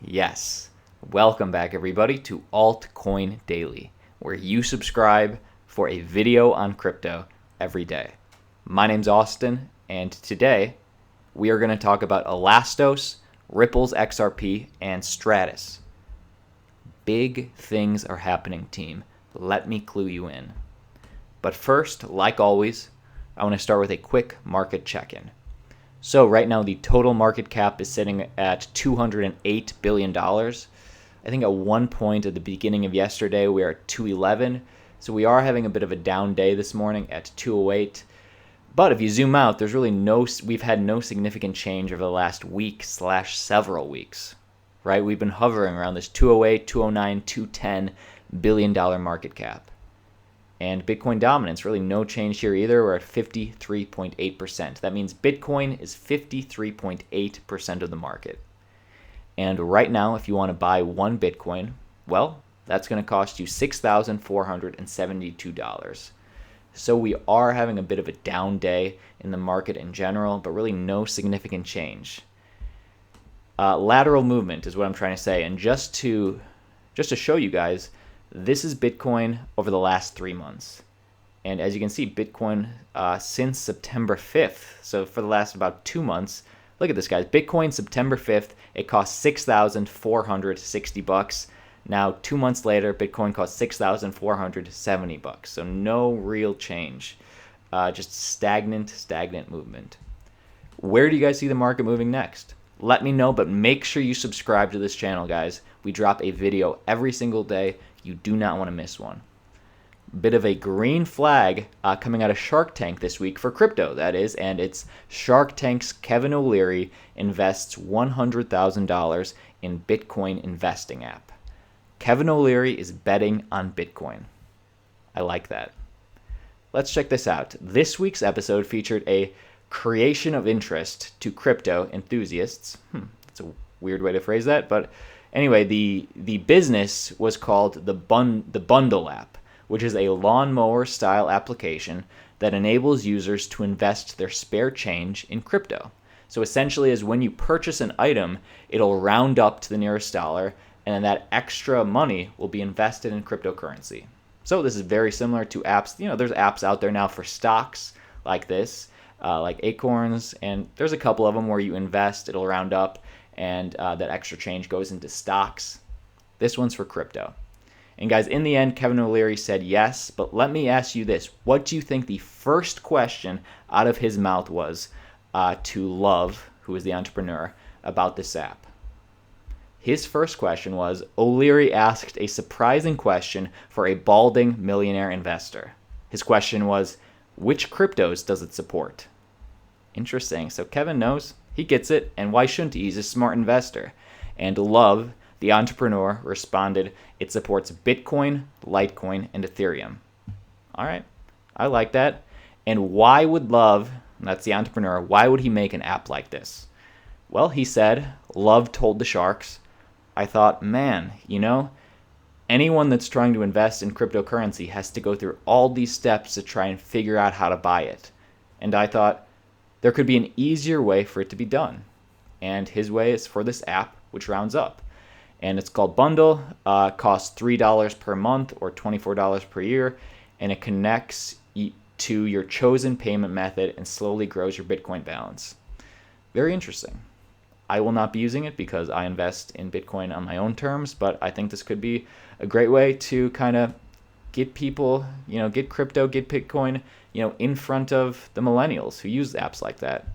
Yes. Welcome back, everybody, to Altcoin Daily, where you subscribe for a video on crypto every day. My name's Austin, and today we are going to talk about Elastos, Ripple's XRP, and Stratus. Big things are happening, team. Let me clue you in. But first, like always, I want to start with a quick market check-in. So right now, the total market cap is sitting at $208 billion. I think at one point at the beginning of yesterday, we are at 211. So we are having a bit of a down day this morning at 208. But if you zoom out, we've had no significant change over the last week/several weeks, right? We've been hovering around this 208, 209, 210 billion dollar market cap. And Bitcoin dominance, really no change here either. We're at 53.8%. That means Bitcoin is 53.8% of the market. And right now, if you want to buy one Bitcoin, well, that's going to cost you $6,472. So we are having a bit of a down day in the market in general, but really no significant change. Lateral movement is what I'm trying to say. And just to show you guys, this is Bitcoin over the last 3 months. And as you can see, Bitcoin since September 5th, so for the last about 2 months, look at this, guys. Bitcoin September 5th, it cost $6,460. Now, 2 months later, Bitcoin cost $6,470. So no real change, just stagnant movement. Where do you guys see the market moving next? Let me know, but make sure you subscribe to this channel, guys. We drop a video every single day. You do not want to miss one. Bit of a green flag coming out of Shark Tank this week for crypto, that is, and it's Shark Tank's Kevin O'Leary invests $100,000 in Bitcoin investing app. Kevin O'Leary is betting on Bitcoin. I like that. Let's check this out. This week's episode featured a creation of interest to crypto enthusiasts. That's a weird way to phrase that, but anyway, the business was called the Bundle app, which is a lawnmower-style application that enables users to invest their spare change in crypto. So essentially, is when you purchase an item, it'll round up to the nearest dollar, and then that extra money will be invested in cryptocurrency. So this is very similar to apps. There's apps out there now for stocks like this, like Acorns, and there's a couple of them where you invest, it'll round up, and that extra change goes into stocks. This one's for crypto. And guys, in the end, Kevin O'Leary said yes, but let me ask you this. What do you think the first question out of his mouth was to Love, who is the entrepreneur, about this app? His first question was, O'Leary asked a surprising question for a balding millionaire investor. His question was, which cryptos does it support? Interesting. So Kevin knows. He gets it, and why shouldn't he? He's a smart investor. And Love, the entrepreneur, responded, it supports Bitcoin, Litecoin, and Ethereum. All right, I like that. And why would Love, that's the entrepreneur, why would he make an app like this? Well, he said, Love told the sharks, I thought, man, anyone that's trying to invest in cryptocurrency has to go through all these steps to try and figure out how to buy it. And I thought, there could be an easier way for it to be done. And his way is for this app, which rounds up. And it's called Bundle, costs $3 per month or $24 per year, and it connects to your chosen payment method and slowly grows your Bitcoin balance. Very interesting. I will not be using it because I invest in Bitcoin on my own terms, but I think this could be a great way to kind of get people, get crypto, get Bitcoin, in front of the millennials who use apps like that.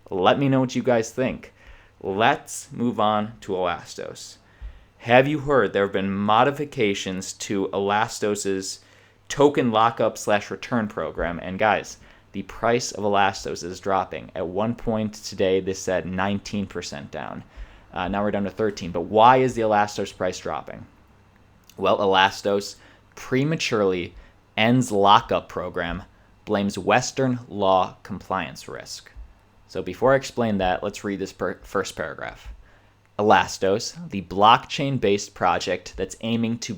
Let me know what you guys think. Let's move on to Elastos. Have you heard there have been modifications to Elastos's token lockup/return program? And guys, the price of Elastos is dropping. At one point today, this said 19% down. Now we're down to 13. But why is the Elastos price dropping? Well, Elastos prematurely ends lockup program, blames Western law compliance risk. So before I explain that, let's read this first paragraph. Elastos, the blockchain-based project that's aiming to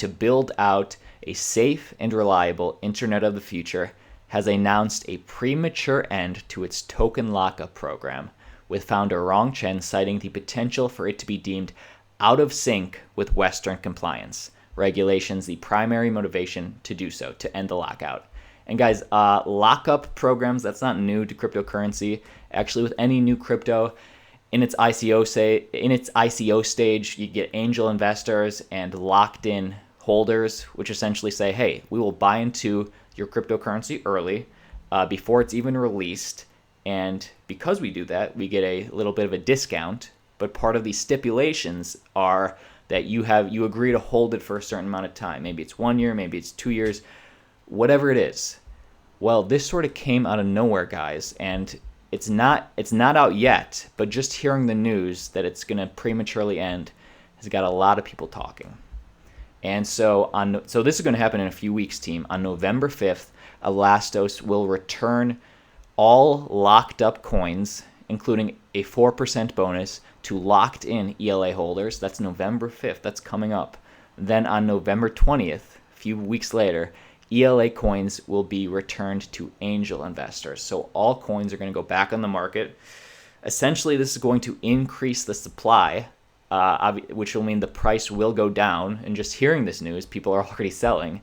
build out a safe and reliable Internet of the future, has announced a premature end to its token lockup program, with founder Rong Chen citing the potential for it to be deemed out of sync with Western compliance regulations, the primary motivation to do so, to end the lockout. And guys, lockup programs, that's not new to cryptocurrency. Actually, with any new crypto, in its ICO stage, you get angel investors and locked in holders, which essentially say, hey, we will buy into your cryptocurrency early, before it's even released. And because we do that, we get a little bit of a discount. But part of the stipulations are that you agree to hold it for a certain amount of time. Maybe it's 1 year, maybe it's 2 years, whatever it is. Well, this sort of came out of nowhere, guys, and it's not out yet, but just hearing the news that it's going to prematurely end has got a lot of people talking. And so this is going to happen in a few weeks, team. On November 5th, Elastos will return all locked up coins, including a 4% bonus, to locked in ELA holders. That's November 5th. That's coming up. Then on November 20th, a few weeks later, ELA coins will be returned to angel investors. So all coins are going to go back on the market. Essentially, this is going to increase the supply, which will mean the price will go down. And just hearing this news, people are already selling.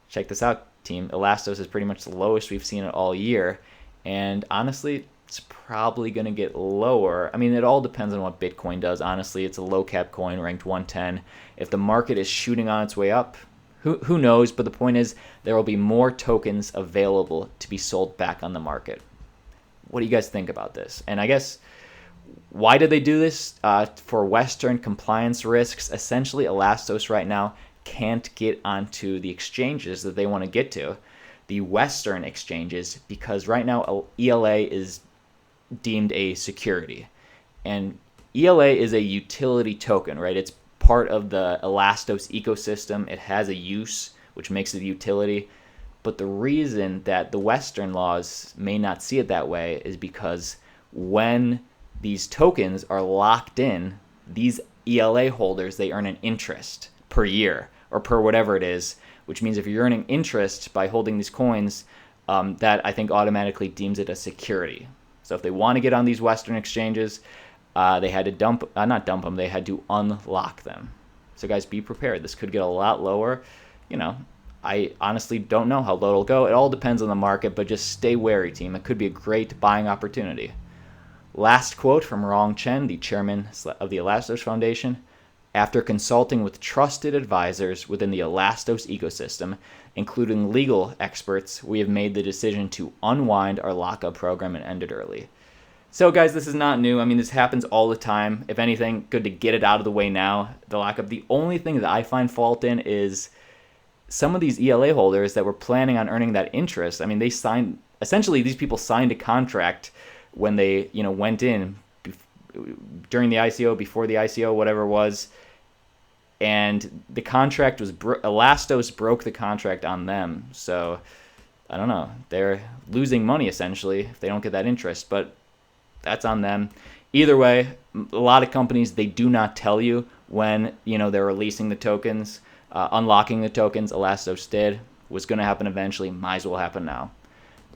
Check this out, team. Elastos is pretty much the lowest we've seen it all year. And honestly, it's probably going to get lower. I mean, it all depends on what Bitcoin does. Honestly, it's a low cap coin ranked 110. If the market is shooting on its way up, who knows? But the point is, there will be more tokens available to be sold back on the market. What do you guys think about this? And I guess, why did they do this? For Western compliance risks. Essentially, Elastos right now can't get onto the exchanges that they want to get to, the Western exchanges, because right now ELA is deemed a security. And ELA is a utility token, right? It's part of the Elastos ecosystem. It has a use, which makes it a utility. But the reason that the Western laws may not see it that way is because when these tokens are locked in, these ELA holders, they earn an interest per year or per whatever it is, which means if you're earning interest by holding these coins, that I think automatically deems it a security. So if they want to get on these Western exchanges, they had to they had to unlock them. So guys, be prepared. This could get a lot lower. I honestly don't know how low it'll go. It all depends on the market, but just stay wary, team. It could be a great buying opportunity. Last quote from Rong Chen, the chairman of the Elastos Foundation. After consulting with trusted advisors within the Elastos ecosystem, including legal experts, we have made the decision to unwind our lockup program and end it early. So guys, this is not new. I mean, this happens all the time. If anything, good to get it out of the way now, the lockup. The only thing that I find fault in is some of these ELA holders that were planning on earning that interest. I mean, essentially these people signed a contract when they, went in during the ICO, before the ICO, whatever it was. And the contract was, Elastos broke the contract on them. So, I don't know. They're losing money, essentially, if they don't get that interest. But that's on them. Either way, a lot of companies, they do not tell you when, they're releasing the tokens, unlocking the tokens. Elastos did. Was going to happen eventually. Might as well happen now.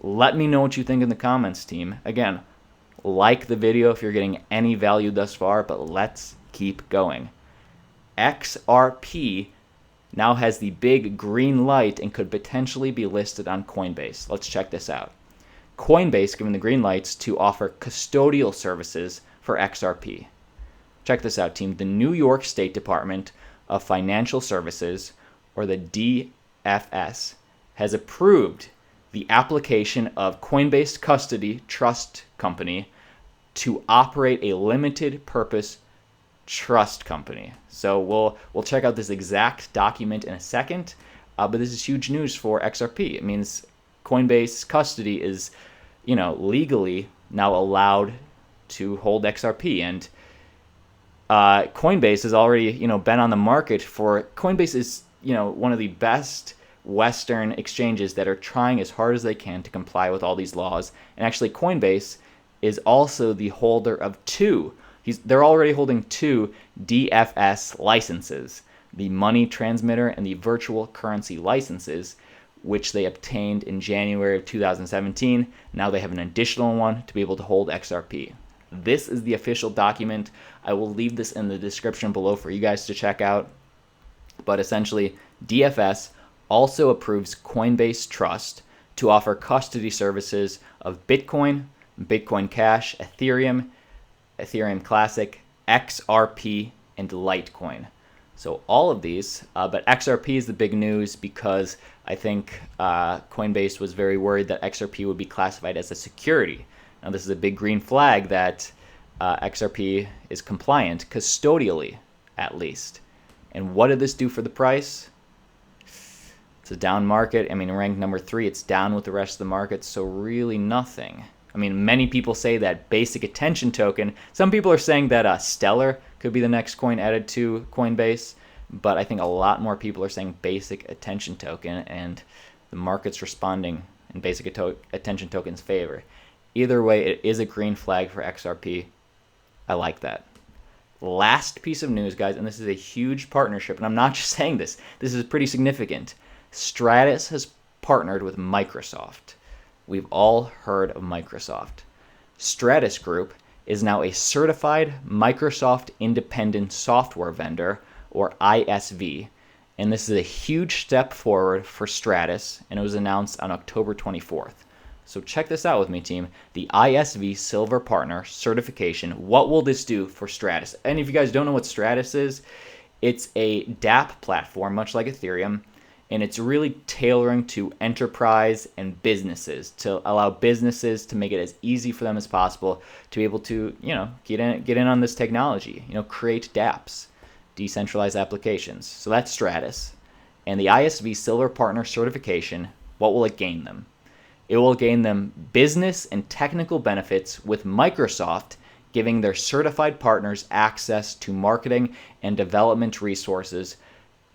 Let me know what you think in the comments, team. Again, like the video if you're getting any value thus far, but let's keep going. XRP now has the big green light and could potentially be listed on Coinbase. Let's check this out. Coinbase giving the green lights to offer custodial services for XRP. Check this out, team. The New York State Department of Financial Services, or the DFS, has approved the application of Coinbase Custody Trust Company to operate a limited purpose trust company. So we'll check out this exact document in a second, but this is huge news for XRP. It means Coinbase Custody is, legally now allowed to hold XRP, and Coinbase has already, been on the market for. Coinbase is, one of the best Western exchanges that are trying as hard as they can to comply with all these laws. And actually, Coinbase is also the holder of they're already holding 2 DFS licenses, the money transmitter and the virtual currency licenses, which they obtained in January of 2017. Now they have an additional one to be able to hold XRP. This is the official document. I will leave this in the description below for you guys to check out. But essentially, DFS also approves Coinbase Trust to offer custody services of Bitcoin, Bitcoin Cash, Ethereum, Ethereum Classic, XRP, and Litecoin. So all of these, but XRP is the big news because I think Coinbase was very worried that XRP would be classified as a security. Now this is a big green flag that XRP is compliant, custodially at least. And what did this do for the price? It's a down market. I mean, ranked number 3, it's down with the rest of the market, so really nothing. I mean, many people say that basic attention token. Some people are saying that Stellar could be the next coin added to Coinbase, but I think a lot more people are saying basic attention token, and the market's responding in basic attention token's favor. Either way, it is a green flag for XRP. I like that. Last piece of news, guys, and this is a huge partnership, and I'm not just saying this. This is pretty significant. Stratis has partnered with Microsoft. We've all heard of Microsoft. Stratis Group is now a certified Microsoft independent software vendor, or ISV, and this is a huge step forward for Stratis, and it was announced on October 24th. So check this out with me, team. The ISV Silver Partner certification. What will this do for Stratis? And if you guys don't know what Stratis is, it's a dApp platform, much like Ethereum, and it's really tailoring to enterprise and businesses to allow businesses to make it as easy for them as possible to be able to, get in on this technology, create dApps, decentralized applications. So that's Stratis. And the ISV Silver Partner certification, what will it gain them? It will gain them business and technical benefits with Microsoft giving their certified partners access to marketing and development resources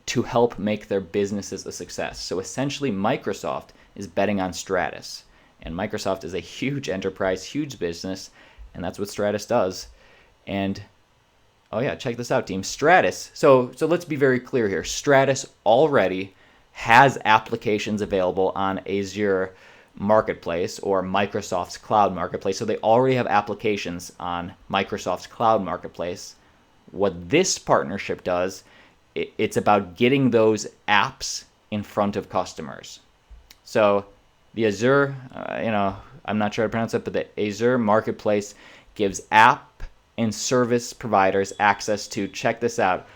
to help make their businesses a success. So essentially, Microsoft is betting on Stratis. And Microsoft is a huge enterprise, huge business, and that's what Stratis does. And, oh yeah, check this out, team. Stratis, so let's be very clear here. Stratis already has applications available on Azure Marketplace or Microsoft's Cloud Marketplace. So they already have applications on Microsoft's Cloud Marketplace. What this partnership does, it's about getting those apps in front of customers. So the Azure, I'm not sure how to pronounce it, but the Azure Marketplace gives app and service providers access to, check this out,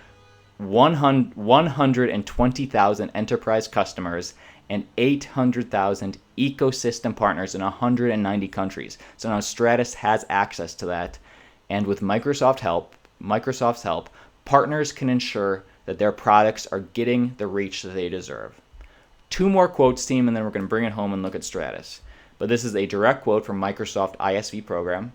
120,000 enterprise customers and 800,000 ecosystem partners in 190 countries. So now Stratis has access to that, and with Microsoft's help, partners can ensure that their products are getting the reach that they deserve. 2 more quotes, team, and then we're going to bring it home and look at Stratis. But this is a direct quote from Microsoft ISV program.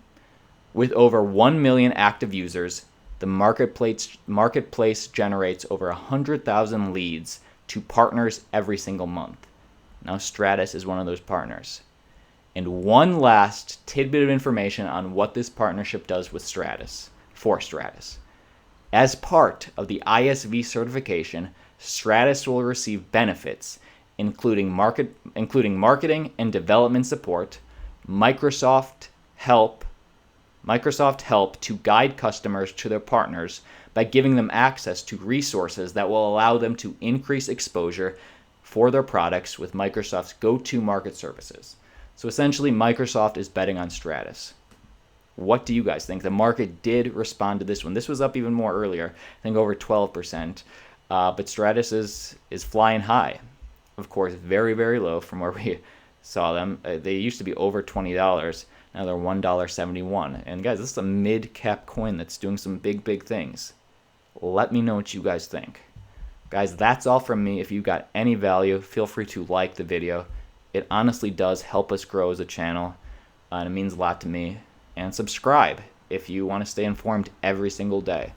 With over 1 million active users, the marketplace generates over 100,000 leads to partners every single month. Now Stratis is one of those partners. And one last tidbit of information on what this partnership does with Stratis, for Stratis. As part of the ISV certification, Stratis will receive benefits, including marketing and development support, Microsoft help to guide customers to their partners by giving them access to resources that will allow them to increase exposure for their products with Microsoft's go-to-market services. So essentially, Microsoft is betting on Stratis. What do you guys think? The market did respond to this one. This was up even more earlier, I think over 12%. But Stratis is flying high. Of course, very, very low from where we saw them. They used to be over $20. Now they're $1.71. And guys, this is a mid-cap coin that's doing some big, big things. Let me know what you guys think. Guys, that's all from me. If you got any value, feel free to like the video. It honestly does help us grow as a channel, and it means a lot to me. And subscribe if you want to stay informed every single day.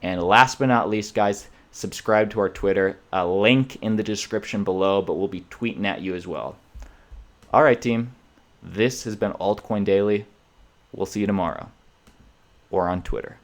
And last but not least, guys, subscribe to our Twitter. A link in the description below, but we'll be tweeting at you as well. All right, team. This has been Altcoin Daily. We'll see you tomorrow. Or on Twitter.